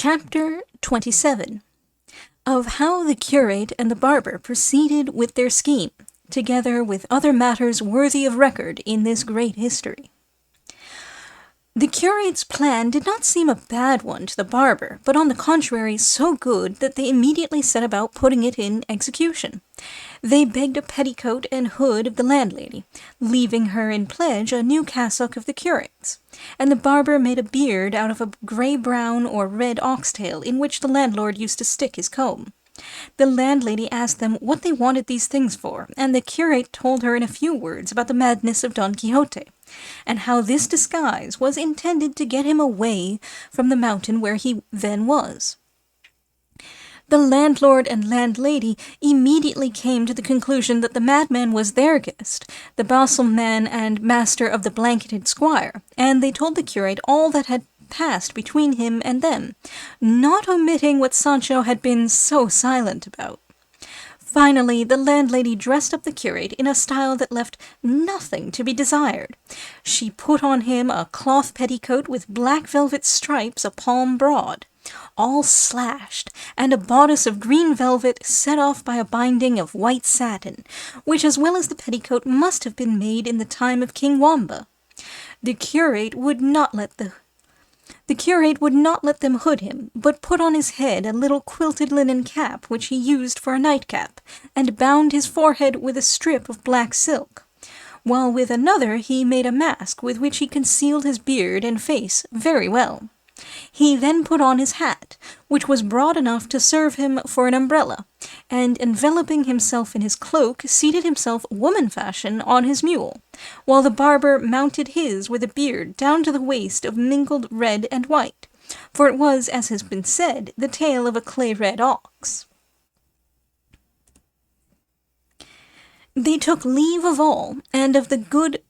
Chapter 27 of how the curate and the barber proceeded with their scheme, together with other matters worthy of record in this great history. The curate's plan did not seem a bad one to the barber, but on the contrary so good that they immediately set about putting it in execution. They begged a petticoat and hood of the landlady, leaving her in pledge a new cassock of the curate's, and the barber made a beard out of a grey-brown or red oxtail in which the landlord used to stick his comb. The landlady asked them what they wanted these things for, and the curate told her in a few words about the madness of Don Quixote, and how this disguise was intended to get him away from the mountain where he then was. The landlord and landlady immediately came to the conclusion that the madman was their guest, the balsam man and master of the blanketed squire, and they told the curate all that had passed between him and them, not omitting what Sancho had been so silent about. Finally, the landlady dressed up the curate in a style that left nothing to be desired. She put on him a cloth petticoat with black velvet stripes a palm broad, all slashed, and a bodice of green velvet set off by a binding of white satin, which as well as the petticoat must have been made in the time of King Wamba. The curate would not let them hood him, but put on his head a little quilted linen cap which he used for a nightcap, and bound his forehead with a strip of black silk, while with another he made a mask with which he concealed his beard and face very well. He then put on his hat, which was broad enough to serve him for an umbrella, and enveloping himself in his cloak, seated himself woman-fashion on his mule, while the barber mounted his with a beard down to the waist of mingled red and white, for it was, as has been said, the tail of a clay-red ox. They took leave of all, and of the good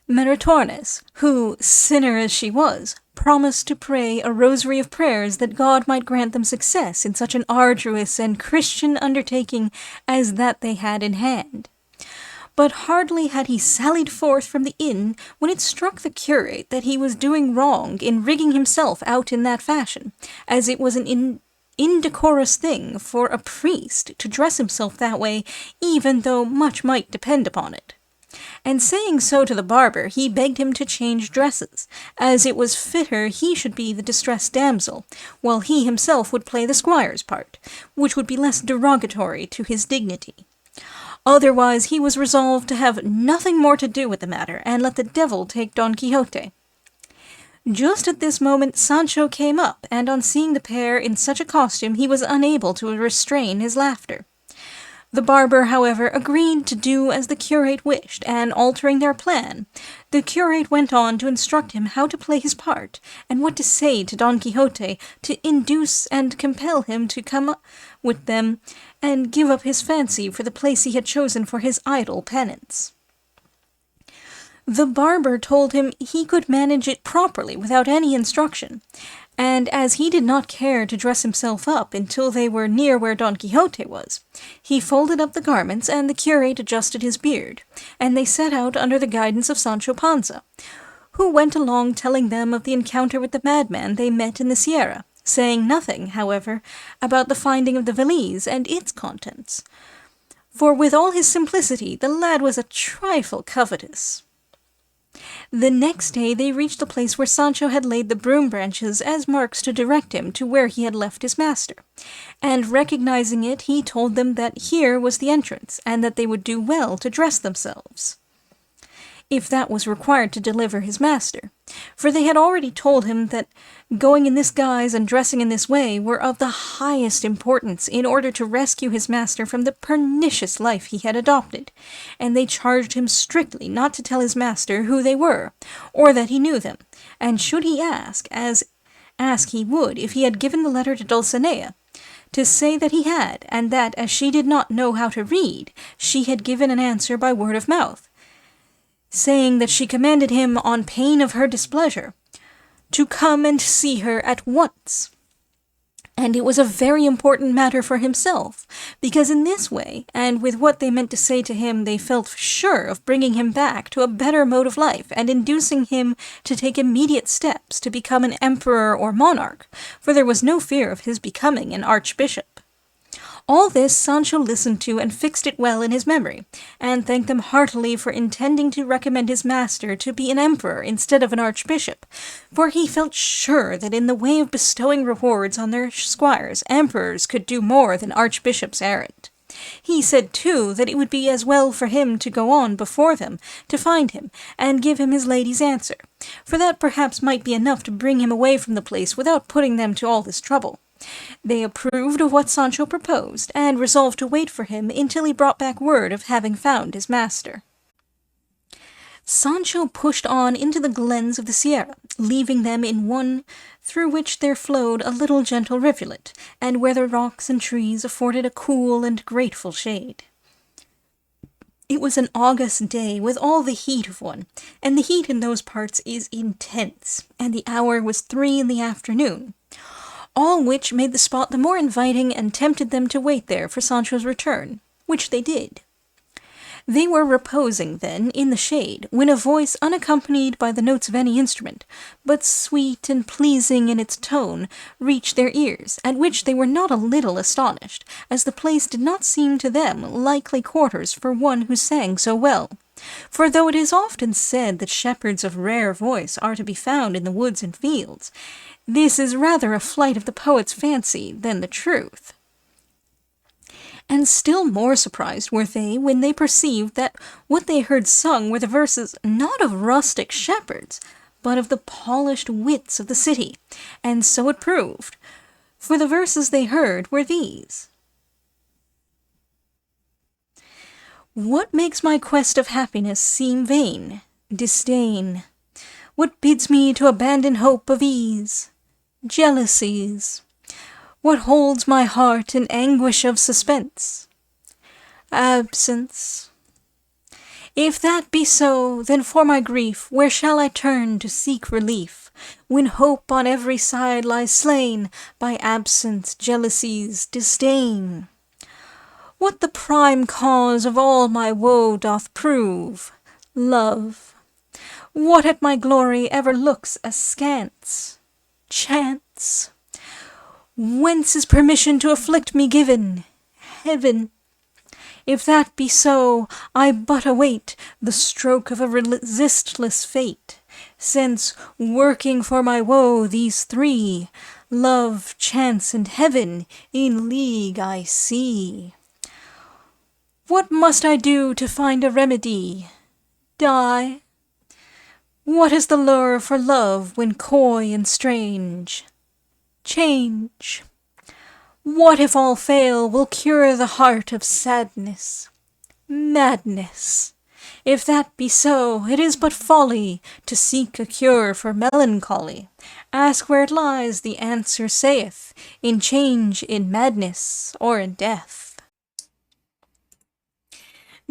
Maritornes, who, sinner as she was, promised to pray a rosary of prayers that God might grant them success in such an arduous and Christian undertaking as that they had in hand. But hardly had he sallied forth from the inn when it struck the curate that he was doing wrong in rigging himself out in that fashion, as it was an indecorous thing for a priest to dress himself that way, even though much might depend upon it. And saying so to the barber, he begged him to change dresses, as it was fitter he should be the distressed damsel, while he himself would play the squire's part, which would be less derogatory to his dignity. Otherwise he was resolved to have nothing more to do with the matter, and let the devil take Don Quixote. Just at this moment Sancho came up, and on seeing the pair in such a costume he was unable to restrain his laughter. The barber, however, agreed to do as the curate wished, and altering their plan, the curate went on to instruct him how to play his part, and what to say to Don Quixote to induce and compel him to come with them and give up his fancy for the place he had chosen for his idle penance. The barber told him he could manage it properly without any instruction, and as he did not care to dress himself up until they were near where Don Quixote was, he folded up the garments, and the curate adjusted his beard, and they set out under the guidance of Sancho Panza, who went along telling them of the encounter with the madman they met in the Sierra, saying nothing, however, about the finding of the valise and its contents, for with all his simplicity the lad was a trifle covetous. The next day they reached the place where Sancho had laid the broom branches as marks to direct him to where he had left his master, and recognizing it he told them that here was the entrance, and that they would do well to dress themselves, if that was required to deliver his master, for they had already told him that going in this guise and dressing in this way were of the highest importance in order to rescue his master from the pernicious life he had adopted, and they charged him strictly not to tell his master who they were, or that he knew them, and should he ask he would if he had given the letter to Dulcinea, to say that he had, and that, as she did not know how to read, she had given an answer by word of mouth, saying that she commanded him, on pain of her displeasure, to come and see her at once. And it was a very important matter for himself, because in this way, and with what they meant to say to him, they felt sure of bringing him back to a better mode of life, and inducing him to take immediate steps to become an emperor or monarch, for there was no fear of his becoming an archbishop. All this Sancho listened to and fixed it well in his memory, and thanked them heartily for intending to recommend his master to be an emperor instead of an archbishop, for he felt sure that in the way of bestowing rewards on their squires, emperors could do more than archbishops errant. He said, too, that it would be as well for him to go on before them to find him, and give him his lady's answer, for that perhaps might be enough to bring him away from the place without putting them to all this trouble. They approved of what Sancho proposed, and resolved to wait for him until he brought back word of having found his master. Sancho pushed on into the glens of the Sierra, leaving them in one through which there flowed a little gentle rivulet, and where the rocks and trees afforded a cool and grateful shade. It was an August day with all the heat of one, and the heat in those parts is intense, and the hour was 3 in the afternoon, all which made the spot the more inviting and tempted them to wait there for Sancho's return, which they did. They were reposing, then, in the shade, when a voice unaccompanied by the notes of any instrument, but sweet and pleasing in its tone, reached their ears, at which they were not a little astonished, as the place did not seem to them likely quarters for one who sang so well. For though it is often said that shepherds of rare voice are to be found in the woods and fields, this is rather a flight of the poet's fancy than the truth. And still more surprised were they when they perceived that what they heard sung were the verses not of rustic shepherds, but of the polished wits of the city, and so it proved, for the verses they heard were these. What makes my quest of happiness seem vain? Disdain. What bids me to abandon hope of ease? Jealousies. What holds my heart in anguish of suspense? Absence. If that be so, then for my grief where shall I turn to seek relief, when hope on every side lies slain by absence, jealousies, disdain? What the prime cause of all my woe doth prove? Love. What at my glory ever looks askance? Chance. Whence is permission to afflict me given? Heaven. If that be so, I but await the stroke of a resistless fate, since, working for my woe, these three, love, chance, and heaven, in league I see. What must I do to find a remedy? Die? What is the lure for love when coy and strange? Change. What if all fail will cure the heart of sadness? Madness. If that be so, it is but folly to seek a cure for melancholy. Ask where it lies, the answer saith, in change, in madness, or in death.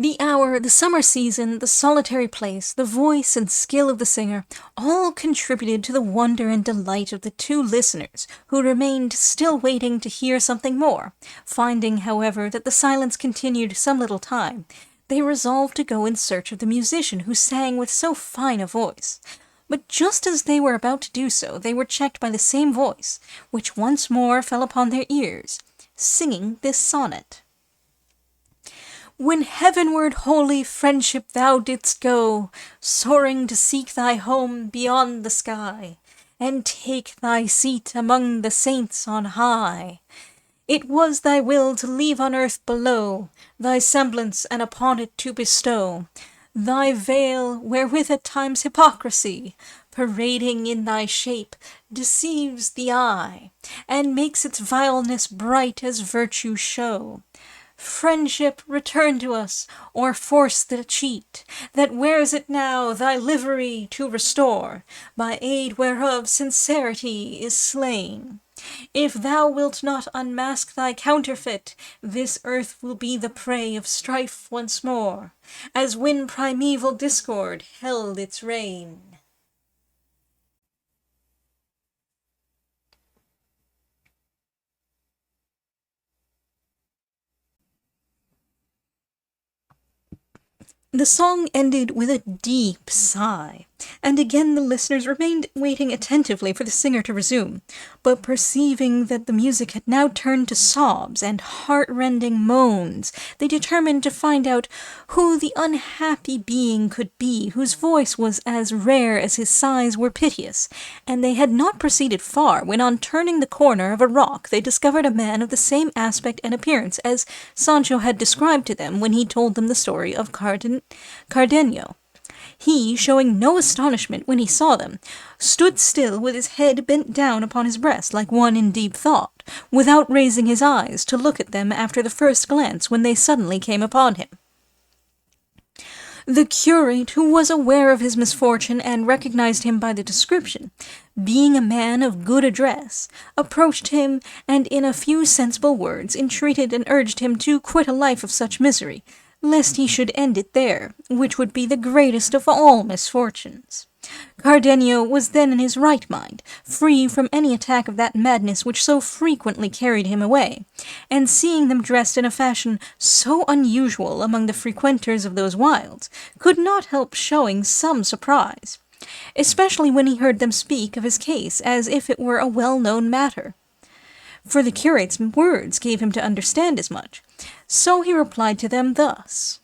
The hour, the summer season, the solitary place, the voice and skill of the singer, all contributed to the wonder and delight of the two listeners, who remained still waiting to hear something more. Finding, however, that the silence continued some little time, they resolved to go in search of the musician who sang with so fine a voice. But just as they were about to do so, they were checked by the same voice, which once more fell upon their ears, singing this sonnet. When heavenward holy friendship thou didst go, soaring to seek thy home beyond the sky, and take thy seat among the saints on high, it was thy will to leave on earth below thy semblance and upon it to bestow thy veil, wherewith at times hypocrisy, parading in thy shape, deceives the eye, and makes its vileness bright as virtue's show. Friendship, return to us, or force the cheat that wears it now thy livery to restore, by aid whereof sincerity is slain. If thou wilt not unmask thy counterfeit, this earth will be the prey of strife once more, as when primeval discord held its reign. The song ended with a deep sigh, and again the listeners remained waiting attentively for the singer to resume, but perceiving that the music had now turned to sobs and heart-rending moans, they determined to find out who the unhappy being could be whose voice was as rare as his sighs were piteous, and they had not proceeded far when on turning the corner of a rock they discovered a man of the same aspect and appearance as Sancho had described to them when he told them the story of Cardenio. He, showing no astonishment when he saw them, stood still with his head bent down upon his breast like one in deep thought, without raising his eyes to look at them after the first glance when they suddenly came upon him. The curate, who was aware of his misfortune and recognized him by the description, being a man of good address, approached him and in a few sensible words entreated and urged him to quit a life of such misery, lest he should end it there, which would be the greatest of all misfortunes. Cardenio was then in his right mind, free from any attack of that madness which so frequently carried him away, and seeing them dressed in a fashion so unusual among the frequenters of those wilds, could not help showing some surprise, especially when he heard them speak of his case as if it were a well-known matter. For the curate's words gave him to understand as much. So he replied to them thus: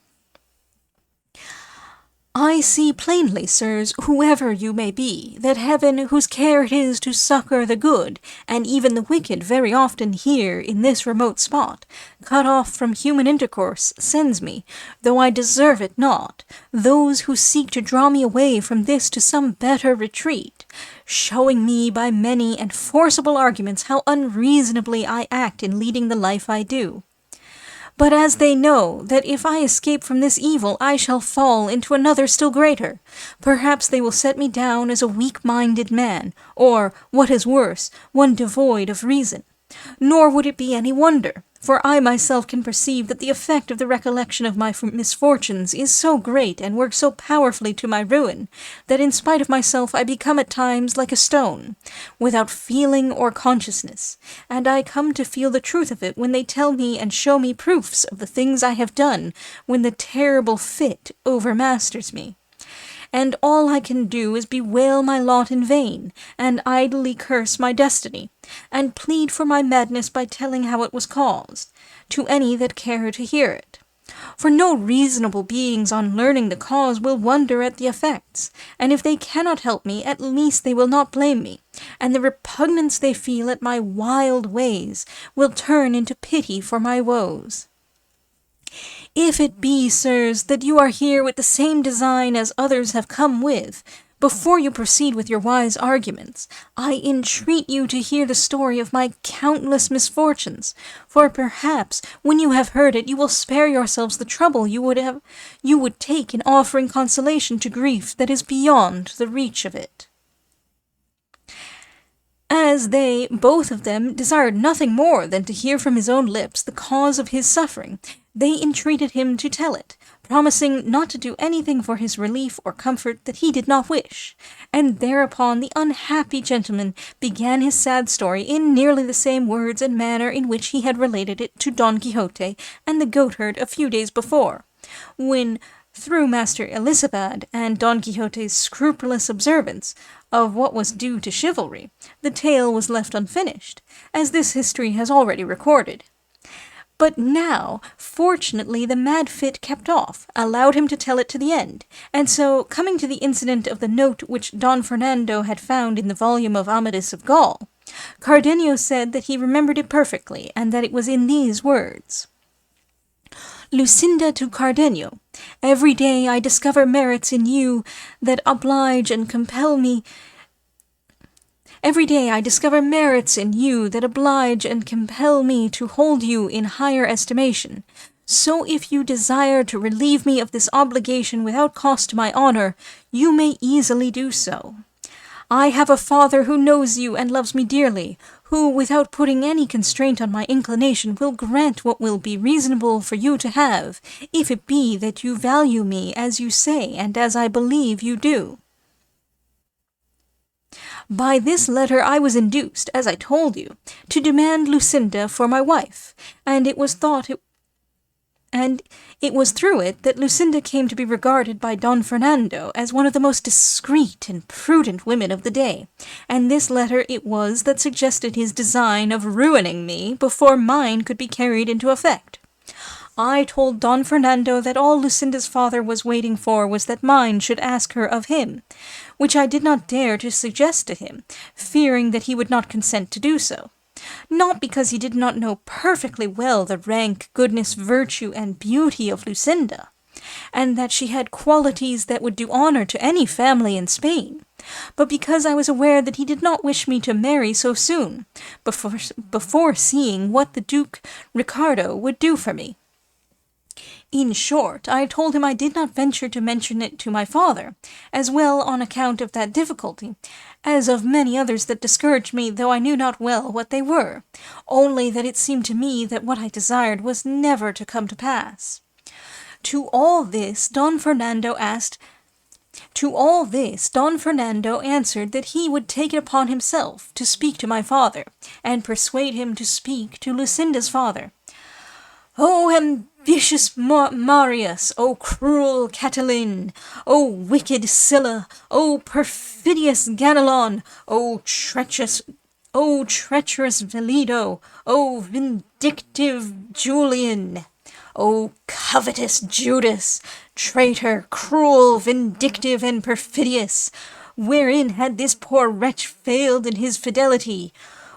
I see plainly, sirs, whoever you may be, that heaven, whose care it is to succour the good, and even the wicked very often here, in this remote spot, cut off from human intercourse, sends me, though I deserve it not, those who seek to draw me away from this to some better retreat, showing me by many and forcible arguments how unreasonably I act in leading the life I do. But as they know that if I escape from this evil I shall fall into another still greater, perhaps they will set me down as a weak-minded man, or, what is worse, one devoid of reason. Nor would it be any wonder, for I myself can perceive that the effect of the recollection of my misfortunes is so great and works so powerfully to my ruin, that in spite of myself I become at times like a stone, without feeling or consciousness, and I come to feel the truth of it when they tell me and show me proofs of the things I have done when the terrible fit overmasters me. And all I can do is bewail my lot in vain, and idly curse my destiny, and plead for my madness by telling how it was caused, to any that care to hear it. For no reasonable beings on learning the cause will wonder at the effects, and if they cannot help me, at least they will not blame me, and the repugnance they feel at my wild ways will turn into pity for my woes. If it be, sirs, that you are here with the same design as others have come with, before you proceed with your wise arguments, I entreat you to hear the story of my countless misfortunes, for perhaps, when you have heard it, you will spare yourselves the trouble you would take in offering consolation to grief that is beyond the reach of it. As they, both of them, desired nothing more than to hear from his own lips the cause of his suffering, they entreated him to tell it, promising not to do anything for his relief or comfort that he did not wish, and thereupon the unhappy gentleman began his sad story in nearly the same words and manner in which he had related it to Don Quixote and the goatherd a few days before, when, through Master Elisabad and Don Quixote's scrupulous observance of what was due to chivalry, the tale was left unfinished, as this history has already recorded. But now, fortunately, the mad fit kept off, allowed him to tell it to the end, and so, coming to the incident of the note which Don Fernando had found in the volume of Amadis of Gaul, Cardenio said that he remembered it perfectly, and that it was in these words: Lucinda to Cardenio, every day I discover merits in you that oblige and compel me Every day I discover merits in you that oblige and compel me to hold you in higher estimation. So if you desire to relieve me of this obligation without cost to my honor, you may easily do so. I have a father who knows you and loves me dearly, who, without putting any constraint on my inclination, will grant what will be reasonable for you to have, if it be that you value me as you say and as I believe you do. By this letter I was induced, as I told you, to demand Lucinda for my wife, and it was thought and it was through it that Lucinda came to be regarded by Don Fernando as one of the most discreet and prudent women of the day, and this letter it was that suggested his design of ruining me before mine could be carried into effect. I told Don Fernando that all Lucinda's father was waiting for was that mine should ask her of him, which I did not dare to suggest to him, fearing that he would not consent to do so. Not because he did not know perfectly well the rank, goodness, virtue, and beauty of Lucinda, and that she had qualities that would do honour to any family in Spain, but because I was aware that he did not wish me to marry so soon, before seeing what the Duke Ricardo would do for me. In short, I told him I did not venture to mention it to my father, as well on account of that difficulty, as of many others that discouraged me, though I knew not well what they were, only that it seemed to me that what I desired was never to come to pass. To all this Don Fernando answered that he would take it upon himself to speak to my father, and persuade him to speak to Lucinda's father. O ambitious Marius, O cruel Catiline, O wicked Sylla, O perfidious Ganelon, O treacherous Velido, O vindictive Julian, O covetous Judas, traitor, cruel, vindictive, and perfidious, wherein had this poor wretch failed in his fidelity,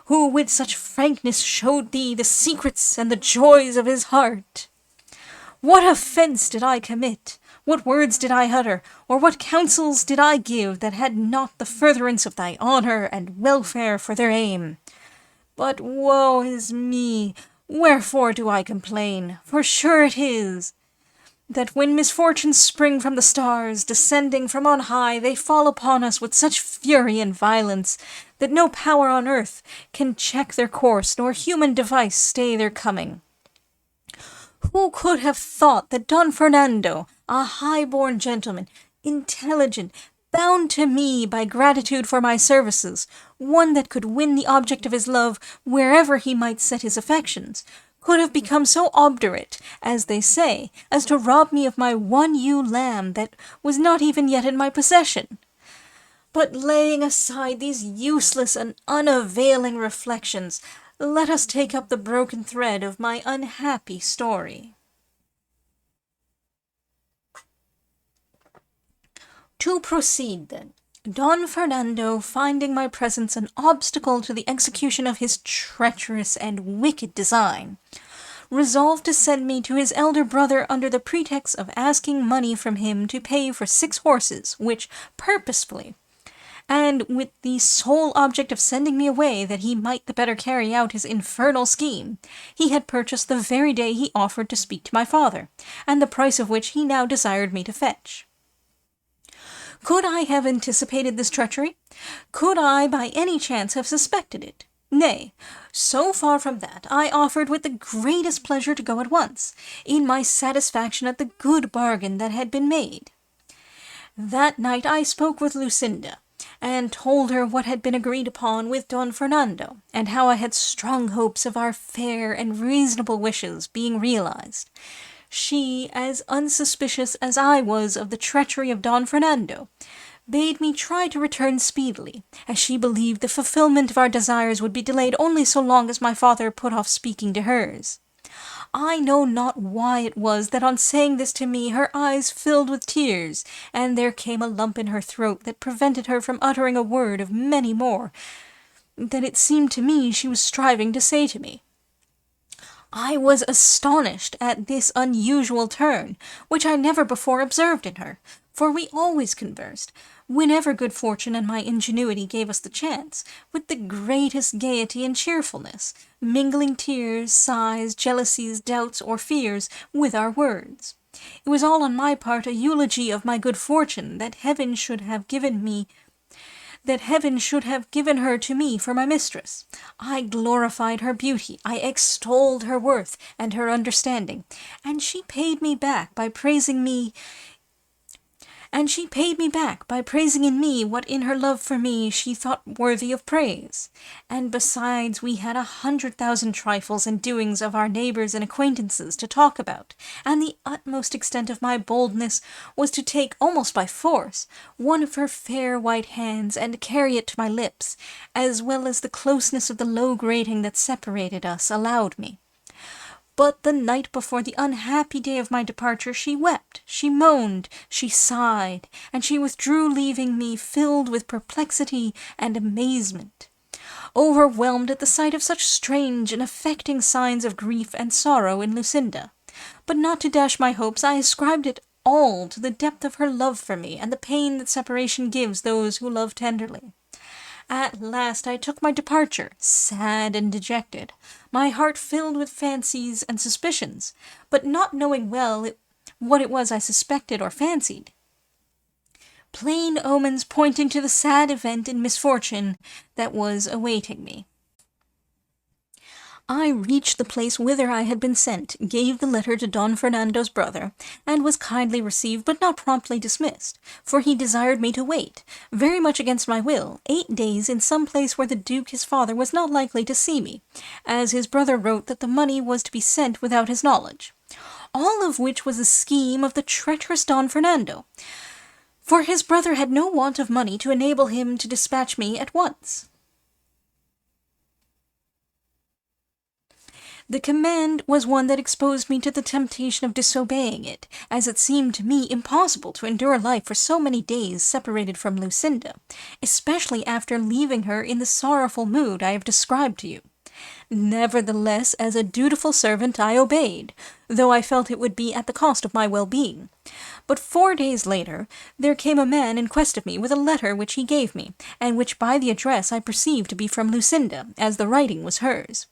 who with such frankness showed thee the secrets and the joys of his heart? What offence did I commit? What words did I utter, or what counsels did I give that had not the furtherance of thy honour and welfare for their aim? But woe is me! Wherefore do I complain? For sure it is that when misfortunes spring from the stars, descending from on high, they fall upon us with such fury and violence that no power on earth can check their course, nor human device stay their coming. Who could have thought that Don Fernando, a high-born gentleman, intelligent, bound to me by gratitude for my services, one that could win the object of his love wherever he might set his affections, could have become so obdurate, as they say, as to rob me of my one ewe lamb that was not even yet in my possession? But laying aside these useless and unavailing reflections, let us take up the broken thread of my unhappy story. To proceed, then, Don Fernando, finding my presence an obstacle to the execution of his treacherous and wicked design, resolved to send me to his elder brother under the pretext of asking money from him to pay for 6 horses, which purposefully, and with the sole object of sending me away that he might the better carry out his infernal scheme, he had purchased the very day he offered to speak to my father, and the price of which he now desired me to fetch. Could I have anticipated this treachery? Could I by any chance have suspected it? Nay, so far from that, I offered with the greatest pleasure to go at once, in my satisfaction at the good bargain that had been made. That night I spoke with Lucinda, and told her what had been agreed upon with Don Fernando, and how I had strong hopes of our fair and reasonable wishes being realized. She, as unsuspicious as I was of the treachery of Don Fernando, bade me try to return speedily, as she believed the fulfillment of our desires would be delayed only so long as my father put off speaking to hers. I know not why it was that on saying this to me her eyes filled with tears, and there came a lump in her throat that prevented her from uttering a word of many more that it seemed to me she was striving to say to me. I was astonished at this unusual turn, which I never before observed in her, for we always conversed, whenever good fortune and my ingenuity gave us the chance, with the greatest gaiety and cheerfulness, mingling tears, sighs, jealousies, doubts, or fears with our words. It was all on my part a eulogy of my good fortune that heaven should have given her to me for my mistress. I glorified her beauty, I extolled her worth and her understanding, and she paid me back by praising me and she paid me back by praising in me what in her love for me she thought worthy of praise. And besides, we had 100,000 trifles and doings of our neighbours and acquaintances to talk about, and the utmost extent of my boldness was to take, almost by force, one of her fair white hands and carry it to my lips, as well as the closeness of the low grating that separated us allowed me. But the night before the unhappy day of my departure she wept, she moaned, she sighed, and she withdrew, leaving me filled with perplexity and amazement, overwhelmed at the sight of such strange and affecting signs of grief and sorrow in Lucinda. But not to dash my hopes, I ascribed it all to the depth of her love for me, and the pain that separation gives those who love tenderly. At last I took my departure, sad and dejected, my heart filled with fancies and suspicions, but not knowing well what it was I suspected or fancied. Plain omens pointing to the sad event and misfortune that was awaiting me. I reached the place whither I had been sent, gave the letter to Don Fernando's brother, and was kindly received but not promptly dismissed, for he desired me to wait, very much against my will, 8 days in some place where the Duke his father was not likely to see me, as his brother wrote that the money was to be sent without his knowledge. All of which was a scheme of the treacherous Don Fernando, for his brother had no want of money to enable him to dispatch me at once. The command was one that exposed me to the temptation of disobeying it, as it seemed to me impossible to endure life for so many days separated from Lucinda, especially after leaving her in the sorrowful mood I have described to you. Nevertheless, as a dutiful servant, I obeyed, though I felt it would be at the cost of my well-being. But 4 days later, there came a man in quest of me with a letter which he gave me, and which by the address I perceived to be from Lucinda, as the writing was hers.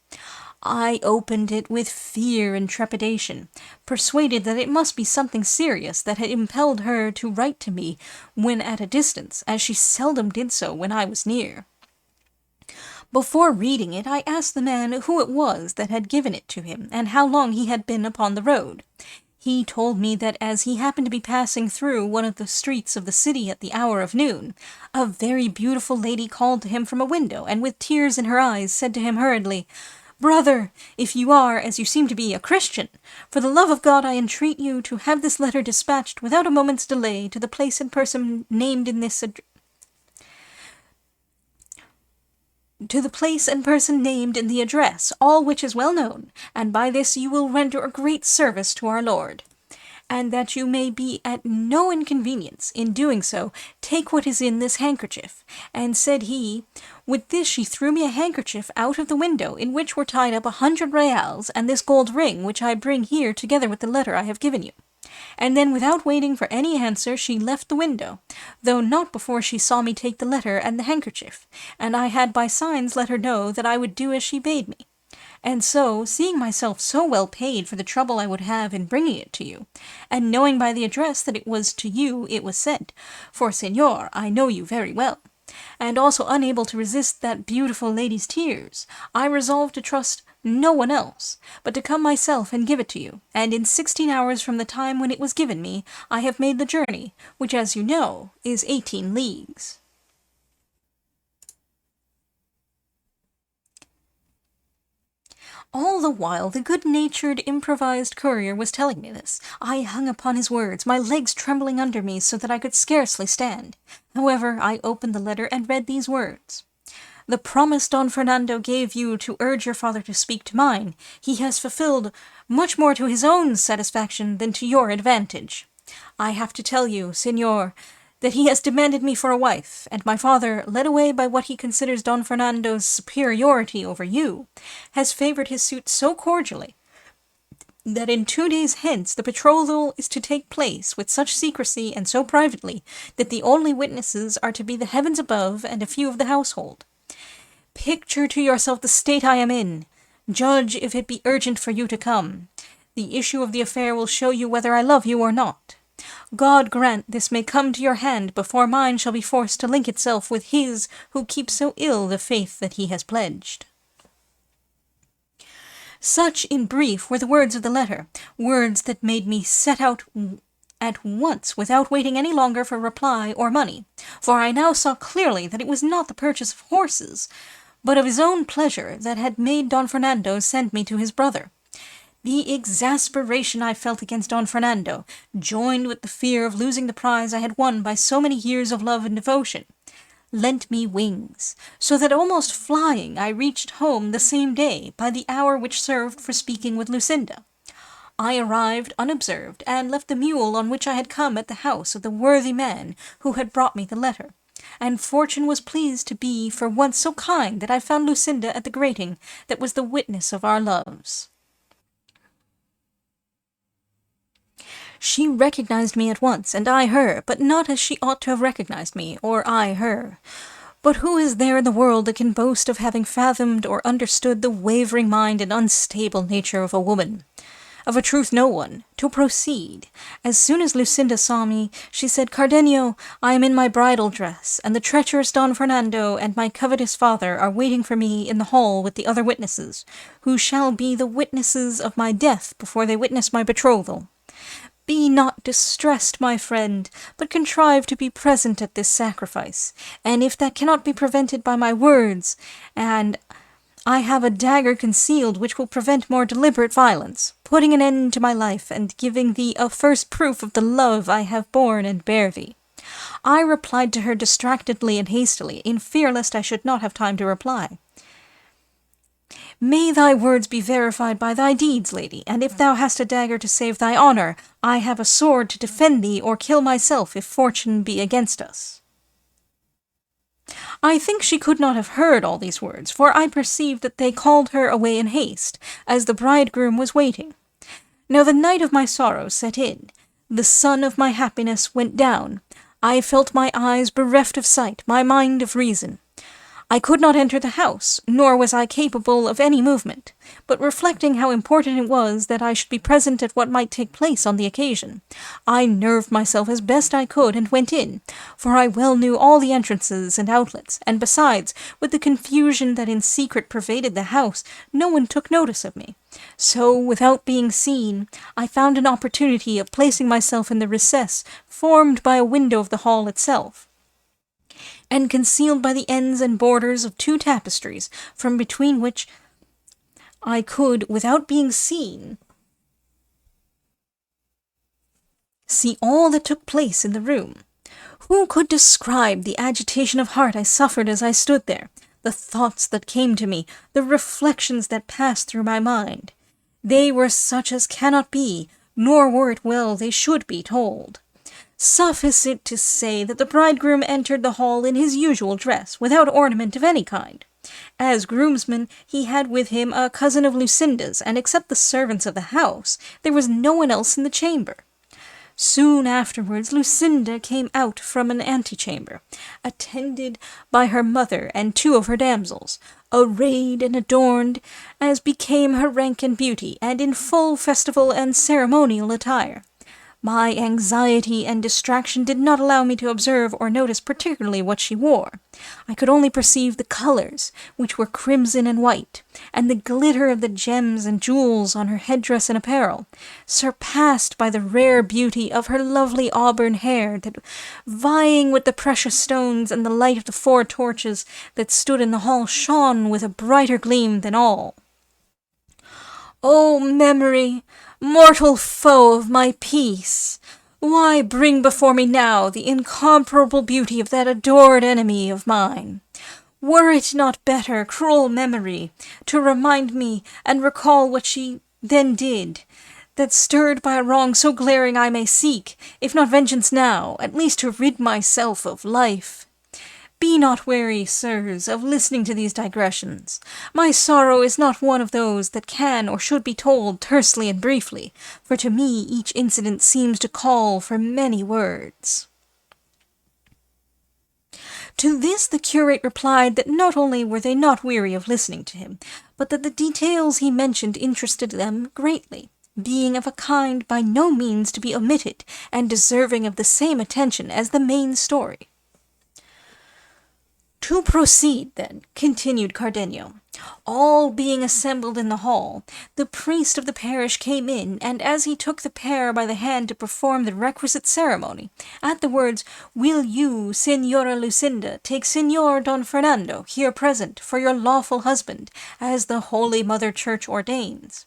I opened it with fear and trepidation, persuaded that it must be something serious that had impelled her to write to me when at a distance, as she seldom did so when I was near. Before reading it, I asked the man who it was that had given it to him, and how long he had been upon the road. He told me that as he happened to be passing through one of the streets of the city at the hour of noon, a very beautiful lady called to him from a window, and with tears in her eyes said to him hurriedly, "Brother, if you are, as you seem to be, a Christian, for the love of God I entreat you to have this letter dispatched without a moment's delay to the place and person named in this the address, all which is well known, and by this you will render a great service to our Lord. And that you may be at no inconvenience in doing so, take what is in this handkerchief." And said he, with this she threw me a handkerchief out of the window, in which were tied up 100 reals, and this gold ring, which I bring here together with the letter I have given you. And then, without waiting for any answer, she left the window, though not before she saw me take the letter and the handkerchief, and I had by signs let her know that I would do as she bade me. And so, seeing myself so well paid for the trouble I would have in bringing it to you, and knowing by the address that it was to you it was sent, for, Señor, I know you very well, and also unable to resist that beautiful lady's tears, I resolved to trust no one else, but to come myself and give it to you, and in 16 hours from the time when it was given me, I have made the journey, which, as you know, is 18 leagues. All the while the good-natured improvised courier was telling me this, I hung upon his words, my legs trembling under me so that I could scarcely stand. However, I opened the letter and read these words. "The promise Don Fernando gave you to urge your father to speak to mine, he has fulfilled much more to his own satisfaction than to your advantage. I have to tell you, Señor, that he has demanded me for a wife, and my father, led away by what he considers Don Fernando's superiority over you, has favoured his suit so cordially that in 2 days hence the betrothal is to take place with such secrecy and so privately that the only witnesses are to be the heavens above and a few of the household. Picture to yourself the state I am in. Judge if it be urgent for you to come. The issue of the affair will show you whether I love you or not. God grant this may come to your hand before mine shall be forced to link itself with his who keeps so ill the faith that he has pledged." Such, in brief, were the words of the letter, words that made me set out at once, without waiting any longer for reply or money, for I now saw clearly that it was not the purchase of horses, but of his own pleasure that had made Don Fernando send me to his brother. The exasperation I felt against Don Fernando, joined with the fear of losing the prize I had won by so many years of love and devotion, lent me wings, so that almost flying I reached home the same day by the hour which served for speaking with Lucinda. I arrived unobserved, and left the mule on which I had come at the house of the worthy man who had brought me the letter, and fortune was pleased to be for once so kind that I found Lucinda at the grating that was the witness of our loves. She recognized me at once, and I her, but not as she ought to have recognized me, or I her. But who is there in the world that can boast of having fathomed or understood the wavering mind and unstable nature of a woman? Of a truth no one. To proceed. As soon as Lucinda saw me, she said, "Cardenio, I am in my bridal dress, and the treacherous Don Fernando and my covetous father are waiting for me in the hall with the other witnesses, who shall be the witnesses of my death before they witness my betrothal. Be not distressed, my friend, but contrive to be present at this sacrifice, and if that cannot be prevented by my words, and I have a dagger concealed which will prevent more deliberate violence, putting an end to my life and giving thee a first proof of the love I have borne and bear thee." I replied to her distractedly and hastily, in fear lest I should not have time to reply. "May thy words be verified by thy deeds, lady, and if thou hast a dagger to save thy honour, I have a sword to defend thee or kill myself if fortune be against us." I think she could not have heard all these words, for I perceived that they called her away in haste, as the bridegroom was waiting. Now the night of my sorrow set in. The sun of my happiness went down. I felt my eyes bereft of sight, my mind of reason. I could not enter the house, nor was I capable of any movement, but reflecting how important it was that I should be present at what might take place on the occasion, I nerved myself as best I could and went in, for I well knew all the entrances and outlets, and besides, with the confusion that in secret pervaded the house, no one took notice of me. So, without being seen, I found an opportunity of placing myself in the recess formed by a window of the hall itself, and concealed by the ends and borders of 2 tapestries, from between which I could, without being seen, see all that took place in the room. Who could describe the agitation of heart I suffered as I stood there, the thoughts that came to me, the reflections that passed through my mind? They were such as cannot be, nor were it well they should be told. Suffice it to say that the bridegroom entered the hall in his usual dress, without ornament of any kind. As groomsman, he had with him a cousin of Lucinda's, and except the servants of the house, there was no one else in the chamber. Soon afterwards Lucinda came out from an antechamber, attended by her mother and 2 of her damsels, arrayed and adorned as became her rank and beauty, and in full festival and ceremonial attire. My anxiety and distraction did not allow me to observe or notice particularly what she wore. I could only perceive the colours, which were crimson and white, and the glitter of the gems and jewels on her headdress and apparel, surpassed by the rare beauty of her lovely auburn hair that, vying with the precious stones and the light of the 4 torches that stood in the hall, shone with a brighter gleam than all. O memory, mortal foe of my peace, why bring before me now the incomparable beauty of that adored enemy of mine? Were it not better, cruel memory, to remind me and recall what she then did, that stirred by a wrong so glaring I may seek, if not vengeance now, at least to rid myself of life? Be not weary, sirs, of listening to these digressions. My sorrow is not one of those that can or should be told tersely and briefly, for to me each incident seems to call for many words. To this the curate replied that not only were they not weary of listening to him, but that the details he mentioned interested them greatly, being of a kind by no means to be omitted, and deserving of the same attention as the main story. "To proceed, then," continued Cardenio, All being assembled in the hall, the priest of the parish came in, and as he took the pair by the hand to perform the requisite ceremony, at the words, "Will you, Señora Lucinda, take Señor Don Fernando, here present, for your lawful husband, as the Holy Mother Church ordains?"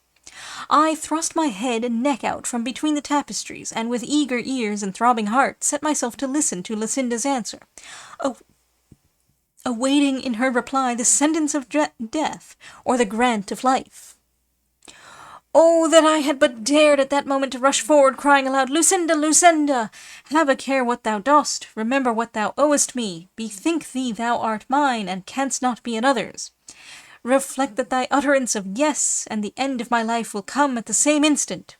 I thrust my head and neck out from between the tapestries, and with eager ears and throbbing heart set myself to listen to Lucinda's answer, awaiting in her reply the sentence of death or the grant of life. Oh, that I had but dared at that moment to rush forward, crying aloud, "Lucinda, Lucinda! Have a care what thou dost. Remember what thou owest me. Bethink thee thou art mine, and canst not be another's. Reflect that thy utterance of yes and the end of my life will come at the same instant.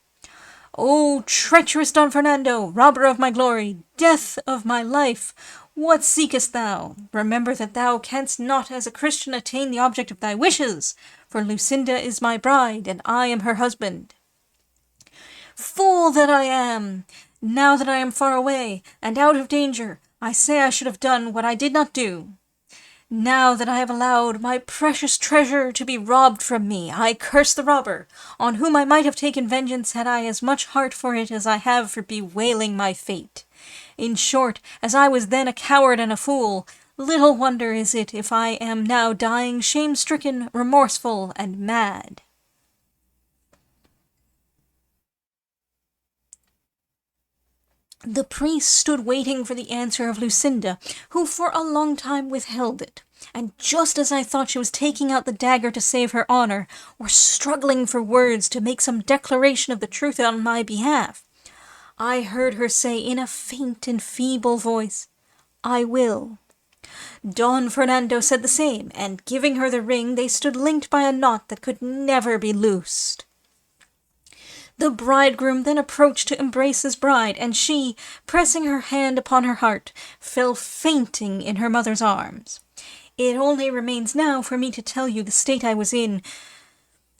O treacherous Don Fernando, robber of my glory, death of my life, what seekest thou? Remember that thou canst not as a Christian attain the object of thy wishes, for Lucinda is my bride, and I am her husband. Fool that I am! Now that I am far away, and out of danger, I say I should have done what I did not do. Now that I have allowed my precious treasure to be robbed from me, I curse the robber, on whom I might have taken vengeance had I as much heart for it as I have for bewailing my fate. In short, as I was then a coward and a fool, little wonder is it if I am now dying shame-stricken, remorseful, and mad. The priest stood waiting for the answer of Lucinda, who for a long time withheld it, and just as I thought she was taking out the dagger to save her honor, or struggling for words to make some declaration of the truth on my behalf, I heard her say in a faint and feeble voice, "I will." Don Fernando said the same, and giving her the ring, they stood linked by a knot that could never be loosed. The bridegroom then approached to embrace his bride, and she, pressing her hand upon her heart, fell fainting in her mother's arms. It only remains now for me to tell you the state I was in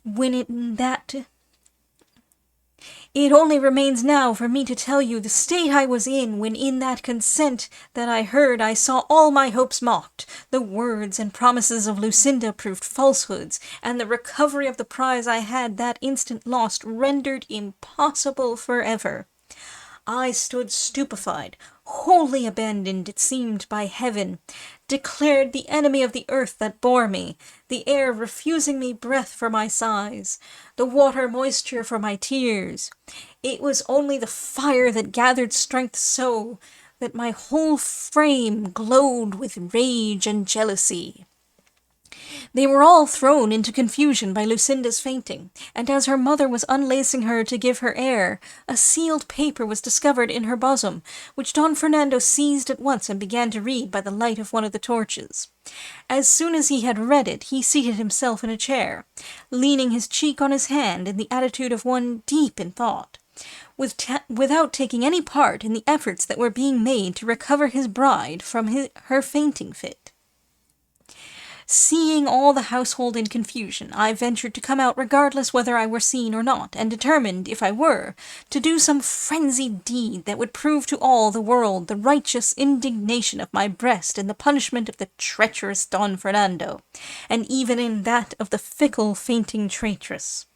when in that consent that I heard I saw all my hopes mocked, the words and promises of Lucinda proved falsehoods, and the recovery of the prize I had that instant lost rendered impossible forever. I stood stupefied, wholly abandoned, it seemed, by heaven, declared the enemy of the earth that bore me, the air refusing me breath for my sighs, the water moisture for my tears. It was only the fire that gathered strength so that my whole frame glowed with rage and jealousy. They were all thrown into confusion by Lucinda's fainting, and as her mother was unlacing her to give her air, a sealed paper was discovered in her bosom, which Don Fernando seized at once and began to read by the light of one of the torches. As soon as he had read it, he seated himself in a chair, leaning his cheek on his hand in the attitude of one deep in thought, without taking any part in the efforts that were being made to recover his bride from her fainting fit. Seeing all the household in confusion, I ventured to come out regardless whether I were seen or not, and determined, if I were, to do some frenzied deed that would prove to all the world the righteous indignation of my breast in the punishment of the treacherous Don Fernando, and even in that of the fickle fainting traitress.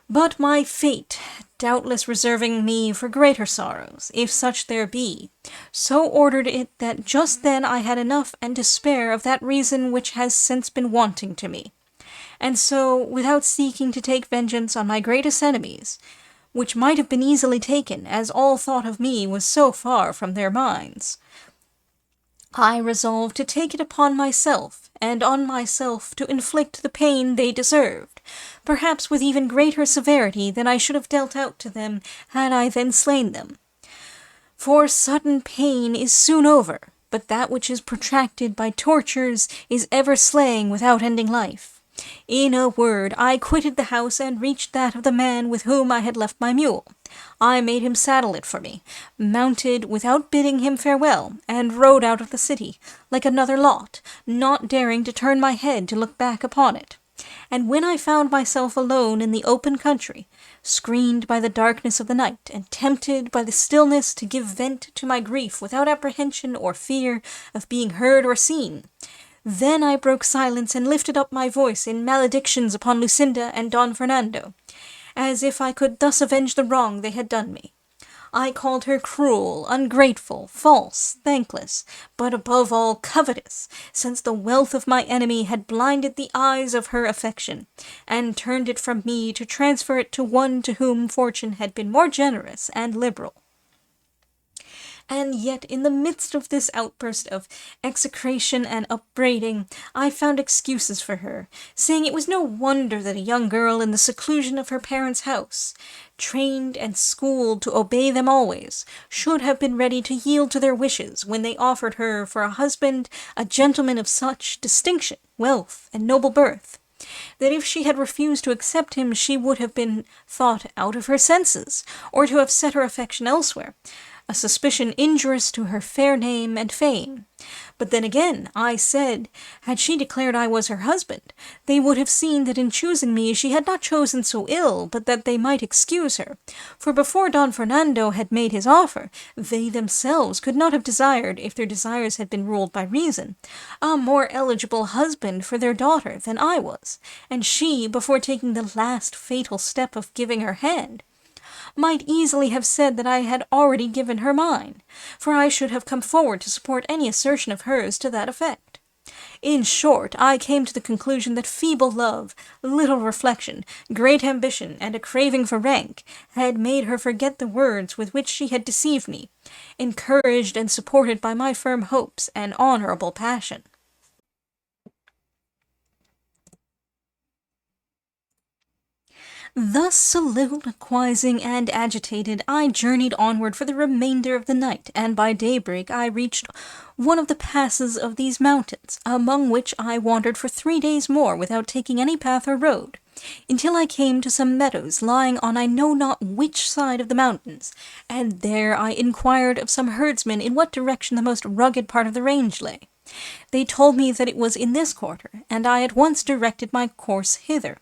But my fate, doubtless reserving me for greater sorrows, if such there be, so ordered it that just then I had enough and to spare of that reason which has since been wanting to me. And so, without seeking to take vengeance on my greatest enemies, which might have been easily taken, as all thought of me was so far from their minds, I resolved to take it upon myself, and on myself to inflict the pain they deserved, perhaps with even greater severity than I should have dealt out to them had I then slain them. For sudden pain is soon over, but that which is protracted by tortures is ever slaying without ending life. In a word, I quitted the house and reached that of the man with whom I had left my mule. I made him saddle it for me, mounted without bidding him farewell, and rode out of the city, like another lot, not daring to turn my head to look back upon it. And when I found myself alone in the open country, screened by the darkness of the night, and tempted by the stillness to give vent to my grief without apprehension or fear of being heard or seen, Then I broke silence and lifted up my voice in maledictions upon Lucinda and Don Fernando, as if I could thus avenge the wrong they had done me. I called her cruel, ungrateful, false, thankless, but above all covetous, since the wealth of my enemy had blinded the eyes of her affection, and turned it from me to transfer it to one to whom fortune had been more generous and liberal. And yet, in the midst of this outburst of execration and upbraiding, I found excuses for her, saying it was no wonder that a young girl in the seclusion of her parents' house, trained and schooled to obey them always, should have been ready to yield to their wishes when they offered her for a husband a gentleman of such distinction, wealth, and noble birth, that if she had refused to accept him she would have been thought out of her senses, or to have set her affection elsewhere, a suspicion injurious to her fair name and fame. But then again, I said, had she declared I was her husband, they would have seen that in choosing me she had not chosen so ill, but that they might excuse her. For before Don Fernando had made his offer, they themselves could not have desired, if their desires had been ruled by reason, a more eligible husband for their daughter than I was, and she, before taking the last fatal step of giving her hand, might easily have said that I had already given her mine, for I should have come forward to support any assertion of hers to that effect. In short, I came to the conclusion that feeble love, little reflection, great ambition, and a craving for rank had made her forget the words with which she had deceived me, encouraged and supported by my firm hopes and honourable passion. Thus soliloquizing and agitated, I journeyed onward for the remainder of the night, and by daybreak I reached one of the passes of these mountains, among which I wandered for 3 days more without taking any path or road, until I came to some meadows lying on I know not which side of the mountains, and there I inquired of some herdsmen in what direction the most rugged part of the range lay. They told me that it was in this quarter, and I at once directed my course hither,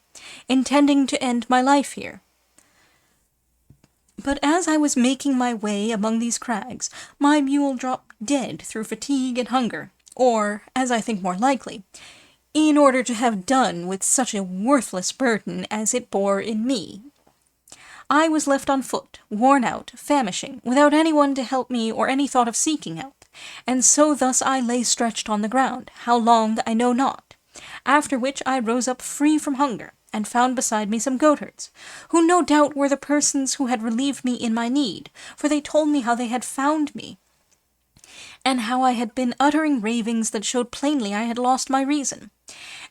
intending to end my life here. But as I was making my way among these crags, my mule dropped dead through fatigue and hunger, or, as I think more likely, in order to have done with such a worthless burden as it bore in me. I was left on foot, worn out, famishing, without anyone to help me or any thought of seeking help, and so thus I lay stretched on the ground, how long I know not, after which I rose up free from hunger, and found beside me some goatherds, who no doubt were the persons who had relieved me in my need, for they told me how they had found me, and how I had been uttering ravings that showed plainly I had lost my reason.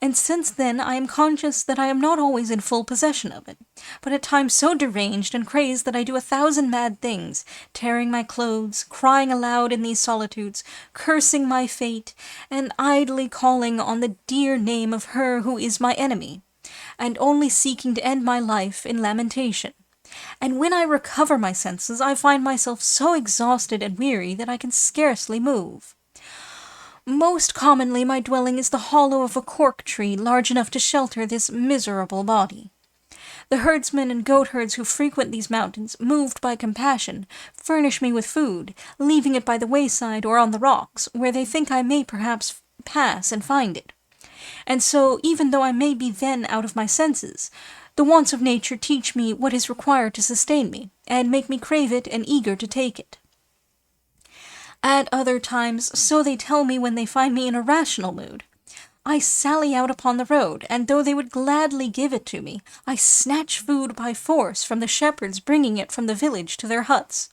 And since then I am conscious that I am not always in full possession of it, but at times so deranged and crazed that I do 1,000 mad things, tearing my clothes, crying aloud in these solitudes, cursing my fate, and idly calling on the dear name of her who is my enemy, and only seeking to end my life in lamentation. And when I recover my senses, I find myself so exhausted and weary that I can scarcely move. Most commonly my dwelling is the hollow of a cork tree large enough to shelter this miserable body. The herdsmen and goatherds who frequent these mountains, moved by compassion, furnish me with food, leaving it by the wayside or on the rocks, where they think I may perhaps pass and find it. And so, even though I may be then out of my senses, the wants of nature teach me what is required to sustain me, and make me crave it and eager to take it. At other times, so they tell me when they find me in a rational mood, I sally out upon the road, and though they would gladly give it to me, I snatch food by force from the shepherds bringing it from the village to their huts.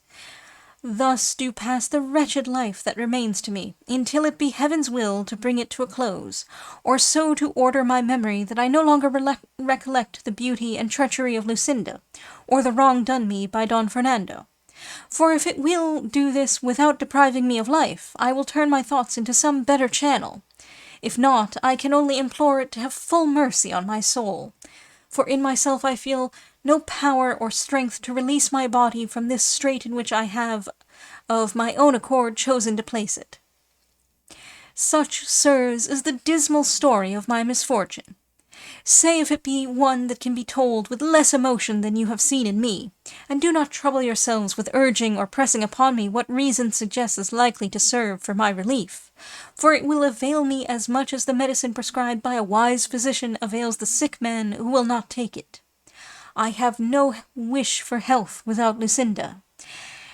Thus do pass the wretched life that remains to me, until it be Heaven's will to bring it to a close, or so to order my memory that I no longer recollect the beauty and treachery of Lucinda, or the wrong done me by Don Fernando. For if it will do this without depriving me of life, I will turn my thoughts into some better channel. If not, I can only implore it to have full mercy on my soul. For in myself I feel no power or strength to release my body from this strait in which I have, of my own accord, chosen to place it. Such, sirs, is the dismal story of my misfortune. Say if it be one that can be told with less emotion than you have seen in me, and do not trouble yourselves with urging or pressing upon me what reason suggests as likely to serve for my relief, for it will avail me as much as the medicine prescribed by a wise physician avails the sick man who will not take it. I have no wish for health without Lucinda,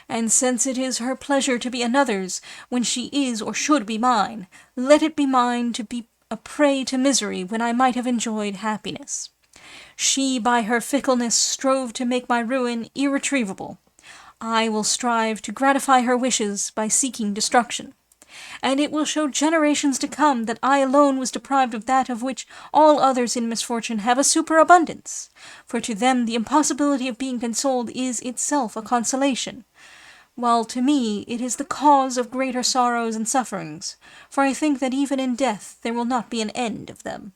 and since it is her pleasure to be another's when she is or should be mine, let it be mine to be a prey to misery when I might have enjoyed happiness. She by her fickleness strove to make my ruin irretrievable. I will strive to gratify her wishes by seeking destruction. And it will show generations to come that I alone was deprived of that of which all others in misfortune have a superabundance, for to them the impossibility of being consoled is itself a consolation, while to me it is the cause of greater sorrows and sufferings, for I think that even in death there will not be an end of them.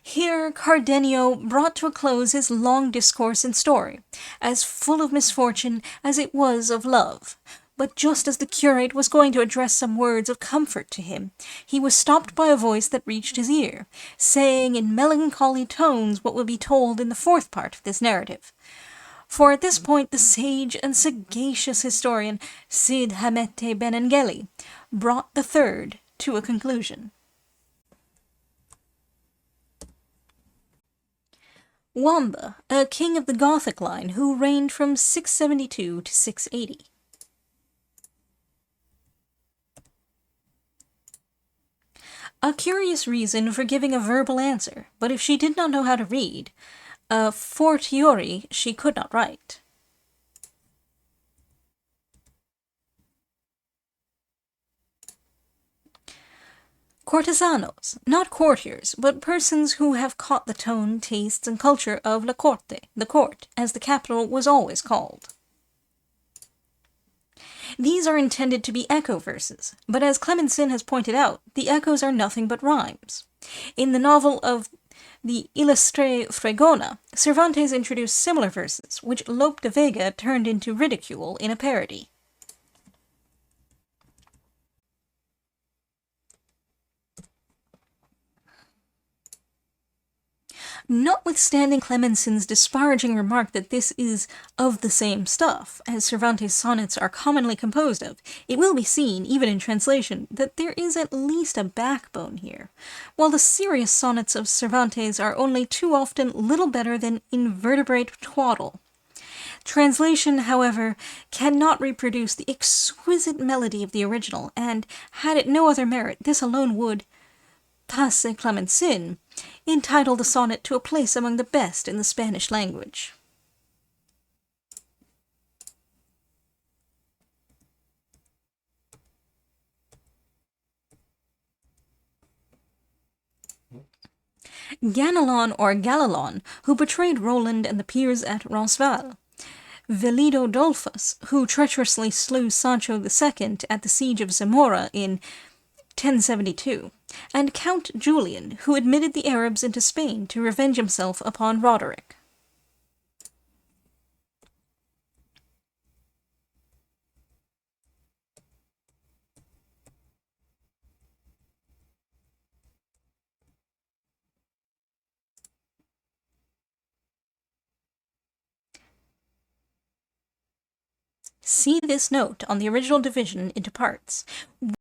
Here Cardenio brought to a close his long discourse and story, as full of misfortune as it was of love. But just as the curate was going to address some words of comfort to him, he was stopped by a voice that reached his ear, saying in melancholy tones what will be told in the fourth part of this narrative. For at this point the sage and sagacious historian Cid Hamete Benengeli brought the third to a conclusion. Wamba, a king of the Gothic line who reigned from 672 to 680. A curious reason for giving a verbal answer, but if she did not know how to read, a fortiori she could not write. Cortesanos, not courtiers, but persons who have caught the tone, tastes, and culture of la corte, the court, as the capital was always called. These are intended to be echo verses, but as Clemensin has pointed out, the echoes are nothing but rhymes. In the novel of the Ilustre Fregona, Cervantes introduced similar verses, which Lope de Vega turned into ridicule in a parody. Notwithstanding Clemensin's disparaging remark that this is of the same stuff, as Cervantes' sonnets are commonly composed of, it will be seen, even in translation, that there is at least a backbone here, while the serious sonnets of Cervantes are only too often little better than invertebrate twaddle. Translation, however, cannot reproduce the exquisite melody of the original, and, had it no other merit, this alone would, Tasse Clemensin, entitle the sonnet to a place among the best in the Spanish language. Ganelon or Galilon, who betrayed Roland and the peers at Roncesvalles. Velido Dolfus, who treacherously slew Sancho II at the siege of Zamora in 1072, and Count Julian, who admitted the Arabs into Spain to revenge himself upon Roderick. See this note on the original division into parts.